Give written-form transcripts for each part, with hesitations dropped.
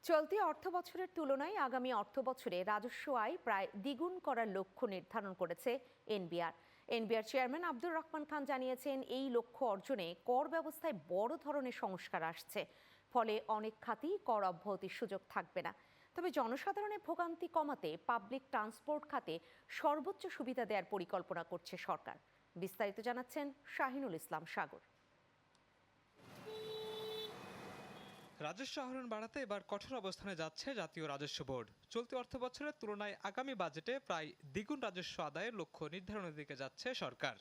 চলতি অর্থবছরের তুলনায় আগামী অর্থবছরে রাজস্ব আয় প্রায় দ্বিগুণ করার লক্ষ্য নির্ধারণ করেছে এনবিআর চেয়ারম্যান আব্দুর রহমান খান জানিয়েছেন, এই লক্ষ্য অর্জনে কর ব্যবস্থায় বড় ধরনের সংস্কার আসছে। ফলে অনেক খাতেই কর অব্যাহতির সুযোগ থাকবে না। তবে জনসাধারণের ভোগান্তি কমাতে পাবলিক ট্রান্সপোর্ট খাতে সর্বোচ্চ সুবিধা দেওয়ার পরিকল্পনা করছে সরকার। বিস্তারিত জানাচ্ছেন শাহিনুল ইসলাম সাগর। রাজস্ব আহরণ বাড়াতে এবার কঠোর অবস্থানে যাচ্ছে জাতীয় রাজস্ব বোর্ড। চলতি অর্থবছরের তুলনায় আগামী বাজেটে প্রায় দ্বিগুণ রাজস্ব আদায়ের লক্ষ্য নির্ধারণের দিকে যাচ্ছে সরকার।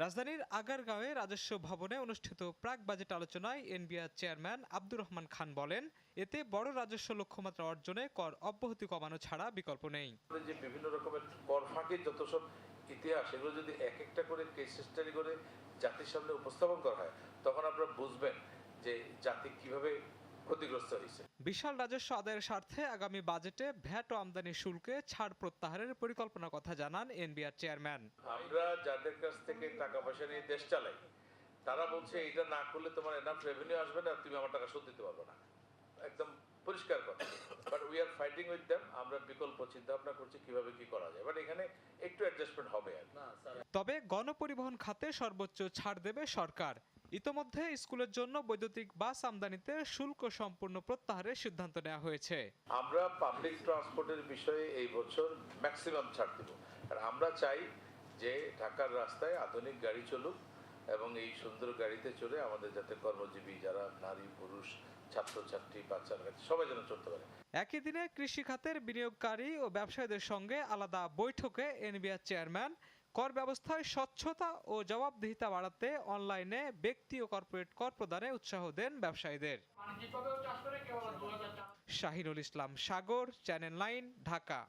রাজধানীর আগারগাঁওয়ে রাজস্ব ভবনে অনুষ্ঠিত প্রাক বাজেট আলোচনায় এনবিআর চেয়ারম্যান আব্দুর রহমান খান বলেন, এতে বড় রাজস্ব লক্ষ্যমাত্রা অর্জনে কর অব্যাহতি কমানো ছাড়া বিকল্প নেই। যে বিভিন্ন রকমের কর ফাঁকির যত সব ইতিহাস, এগুলো যদি এক একটা করে কেস স্টাডি করে জাতির সামনে উপস্থাপন করা হয়, তখন আপনারা বুঝবেন যে জাতি কিভাবে ক্ষতিগ্রস্ত হয়েছে। বিশাল রাজস্ব আদায়ের স্বার্থে আগামী বাজেটে ভ্যাট ও আমদানি শুল্কে ছাড় প্রত্যাহারের পরিকল্পনার কথা জানান এনবিআর চেয়ারম্যান। আমরা যাদের কাছ থেকে টাকা পয়সা নিয়ে দেশ চালাই, তারা বলছে এটা না করলে তোমার এনাফ রেভিনিউ আসবে না, তুমি আমার টাকা শোধ দিতে পারবে না। একদম পরিষ্কার কথা। But we are fighting with them. আমরা বিকল্প চিন্তা ভাবনা করছি কিভাবে কি করা যায়, বাট এখানে একটু অ্যাডজাস্টমেন্ট হবে আর। তবে গণপরিবহন খাতে সর্বোচ্চ ছাড় দেবে সরকার। ইতোমধ্যে স্কুলের জন্য বৈদ্যুতিক বাস আমদানিতে শুল্ক সম্পূর্ণ প্রত্যাহারের সিদ্ধান্ত নেওয়া হয়েছে। আমরা পাবলিক ট্রান্সপোর্টের বিষয়ে এই বছর ম্যাক্সিমাম ছাড় দেব। আর আমরা চাই যে ঢাকার রাস্তায় আধুনিক গাড়ি চলুক এবং এই সুন্দর গাড়িতে চড়ে আমাদের যাতে কর্মজীবী যারা নারী পুরুষ ছাত্রছাত্রী বাচ্চারা সবাই যেন চলতে পারে। একই দিনে কৃষি খাতের বিনিয়োগকারী ও ব্যবসায়ীদের সঙ্গে আলাদা বৈঠকে এনবিআর চেয়ারম্যান কর ব্যবস্থায় স্বচ্ছতা ও জবাবদিহিতা বাড়াতে অনলাইনে ব্যক্তি ও কর্পোরেট কর প্রদানে উৎসাহ দেন ব্যবসায়ীদের। শাহিনুল ইসলাম সাগর, চ্যানেল 9, ঢাকা।